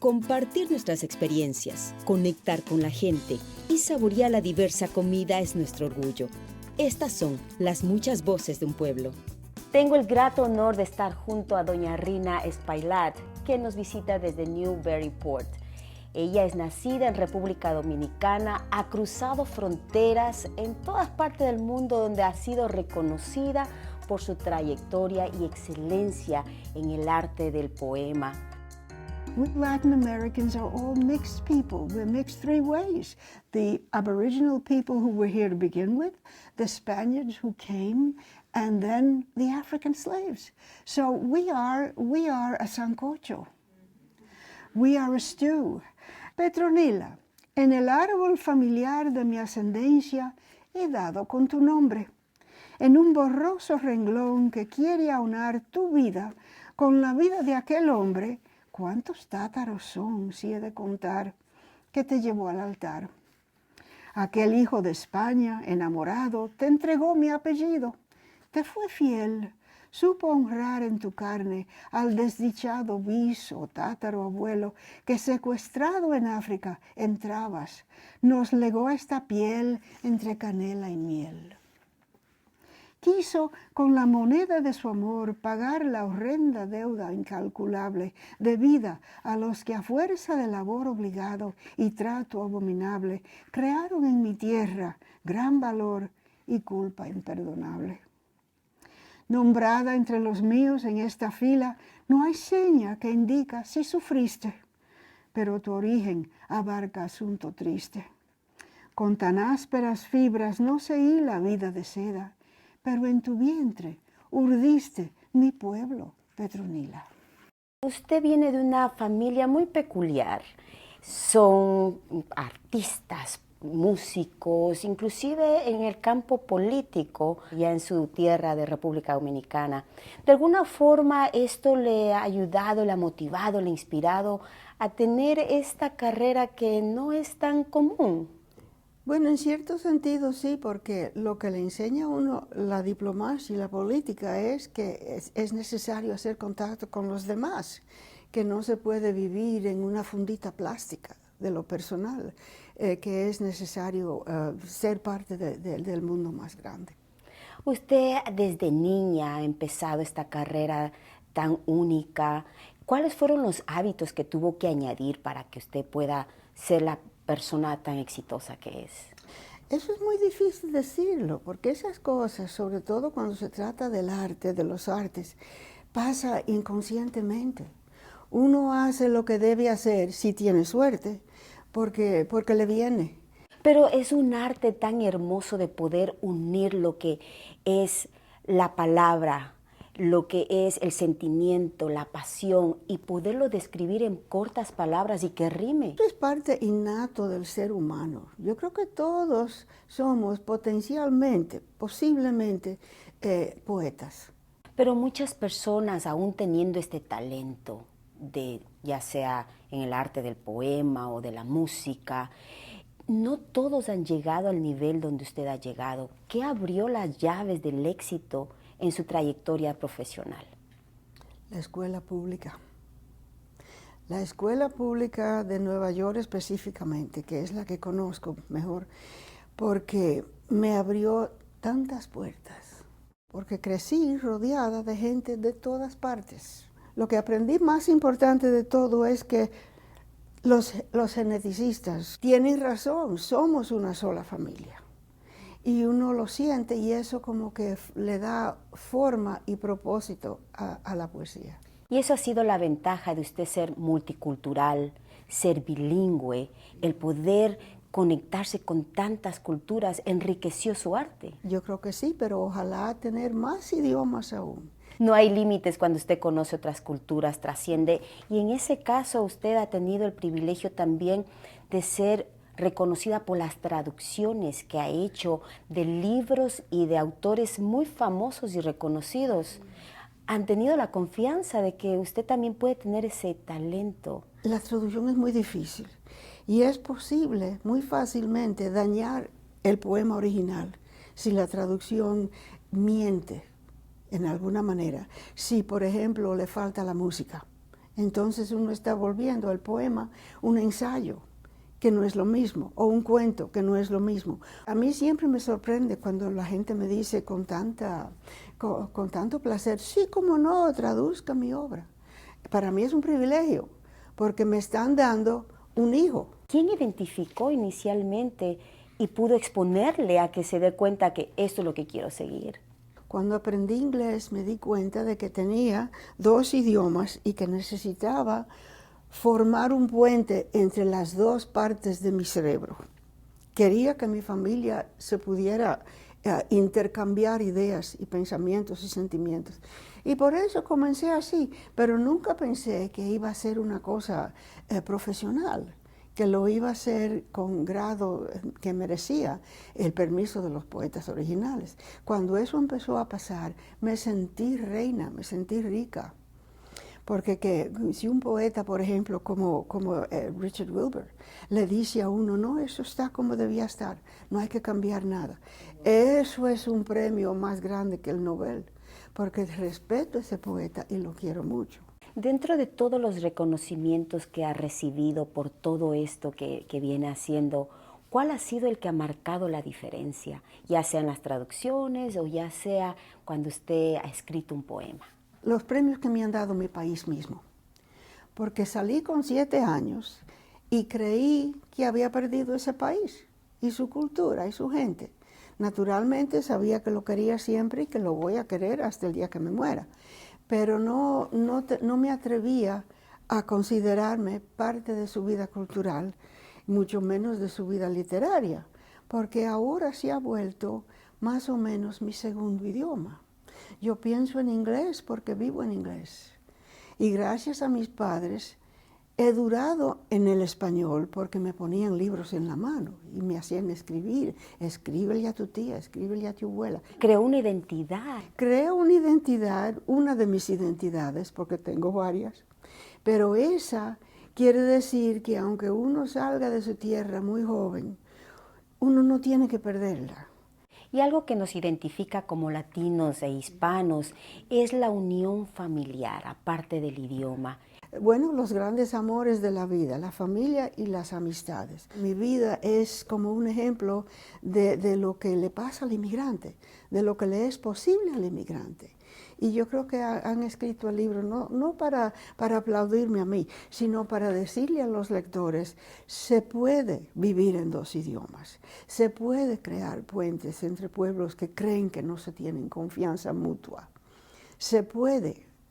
Compartir nuestras experiencias, conectar con la gente y saborear la diversa comida es nuestro orgullo. Estas son las muchas voces de un pueblo. Tengo el grato honor de estar junto a doña Rina Espaillat, que nos visita desde Newburyport. Ella es nacida en República Dominicana, ha cruzado fronteras en todas partes del mundo donde ha sido reconocida por su trayectoria y excelencia en el arte del poema. We Latin Americans are all mixed people. We're mixed three ways. The Aboriginal people who were here to begin with, the Spaniards who came, and then the African slaves. So we are a sancocho. We are a stew. Petronila, en el árbol familiar de mi ascendencia he dado con tu nombre, en un borroso renglón que quiere aunar tu vida con la vida de aquel hombre. ¿Cuántos tátaros son, si he de contar, que te llevó al altar? Aquel hijo de España, enamorado, te entregó mi apellido, te fue fiel, supo honrar en tu carne al desdichado bis o tátaro abuelo que secuestrado en África entrabas, nos legó esta piel entre canela y miel. Quiso con la moneda de su amor pagar la horrenda deuda incalculable debida a los que a fuerza de labor obligado y trato abominable crearon en mi tierra gran valor y culpa imperdonable. Nombrada entre los míos en esta fila, no hay seña que indica si sufriste, pero tu origen abarca asunto triste. Con tan ásperas fibras no se hila vida de seda, pero en tu vientre urdiste mi pueblo, Petronila. Usted viene de una familia muy peculiar. Son artistas, músicos, inclusive en el campo político, ya en su tierra de República Dominicana. De alguna forma esto le ha ayudado, le ha motivado, le ha inspirado a tener esta carrera que no es tan común. Bueno, en cierto sentido sí, porque lo que le enseña a uno la diplomacia y la política es que es necesario hacer contacto con los demás, que no se puede vivir en una fundita plástica de lo personal, que es necesario ser parte del mundo más grande. Usted desde niña ha empezado esta carrera tan única. ¿Cuáles fueron los hábitos que tuvo que añadir para que usted pueda ser la persona tan exitosa que es? Eso es muy difícil decirlo, porque esas cosas, sobre todo cuando se trata del arte, de los artes, pasa inconscientemente. Uno hace lo que debe hacer si tiene suerte, porque le viene. Pero es un arte tan hermoso de poder unir lo que es la palabra, lo que es el sentimiento, la pasión, y poderlo describir en cortas palabras y que rime. Eso es parte innato del ser humano. Yo creo que todos somos potencialmente, posiblemente, poetas. Pero muchas personas, aún teniendo este talento, ya sea en el arte del poema o de la música, no todos han llegado al nivel donde usted ha llegado. ¿Qué abrió las llaves del éxito en su trayectoria profesional? La escuela pública. La escuela pública de Nueva York específicamente, que es la que conozco mejor, porque me abrió tantas puertas, porque crecí rodeada de gente de todas partes. Lo que aprendí más importante de todo es que los geneticistas tienen razón, somos una sola familia. Y uno lo siente y eso como que le da forma y propósito a la poesía. Y eso ha sido la ventaja de usted ser multicultural, ser bilingüe, el poder conectarse con tantas culturas enriqueció su arte. Yo creo que sí, pero ojalá tener más idiomas aún. No hay límites cuando usted conoce otras culturas, trasciende. Y en ese caso usted ha tenido el privilegio también de ser reconocida por las traducciones que ha hecho de libros y de autores muy famosos y reconocidos. Han tenido la confianza de que usted también puede tener ese talento. La traducción es muy difícil y es posible muy fácilmente dañar el poema original si la traducción miente en alguna manera. Si, por ejemplo, le falta la música, Entonces uno está volviendo al poema un ensayo, que no es lo mismo, o un cuento, que no es lo mismo. A mí siempre me sorprende cuando la gente me dice con tanto placer, sí, cómo no, traduzca mi obra. Para mí es un privilegio, porque me están dando un hijo. ¿Quién identificó inicialmente y pudo exponerle a que se dé cuenta que esto es lo que quiero seguir? Cuando aprendí inglés me di cuenta de que tenía 2 idiomas y que necesitaba formar un puente entre las 2 partes de mi cerebro. Quería que mi familia se pudiera intercambiar ideas y pensamientos y sentimientos. Y por eso comencé así, pero nunca pensé que iba a ser una cosa profesional, que lo iba a hacer con grado que merecía el permiso de los poetas originales. Cuando eso empezó a pasar, me sentí reina, me sentí rica. Porque si un poeta, por ejemplo, como Richard Wilbur, le dice a uno, no, eso está como debía estar, no hay que cambiar nada. Eso es un premio más grande que el Nobel, porque respeto a ese poeta y lo quiero mucho. Dentro de todos los reconocimientos que ha recibido por todo esto que viene haciendo, ¿cuál ha sido el que ha marcado la diferencia? Ya sea en las traducciones o ya sea cuando usted ha escrito un poema. Los premios que me han dado mi país mismo, porque salí con 7 años y creí que había perdido ese país y su cultura y su gente. Naturalmente sabía que lo quería siempre y que lo voy a querer hasta el día que me muera, pero no me atrevía a considerarme parte de su vida cultural, mucho menos de su vida literaria, porque ahora se ha vuelto más o menos mi segundo idioma. Yo pienso en inglés porque vivo en inglés. Y gracias a mis padres he durado en el español porque me ponían libros en la mano y me hacían escribir. Escríbele a tu tía, escríbele a tu abuela. Creó una identidad. Creo una identidad, una de mis identidades, porque tengo varias, pero esa quiere decir que aunque uno salga de su tierra muy joven, uno no tiene que perderla. Y algo que nos identifica como latinos e hispanos es la unión familiar, aparte del idioma. Bueno, los grandes amores de la vida, la familia y las amistades. Mi vida es como un ejemplo de lo que le pasa al inmigrante, de lo que le es posible al inmigrante. Y yo creo que han escrito el libro no para aplaudirme a mí, sino para decirle a los lectores, se puede vivir en 2 idiomas, se puede crear puentes entre pueblos que creen que no se tienen confianza mutua, se puede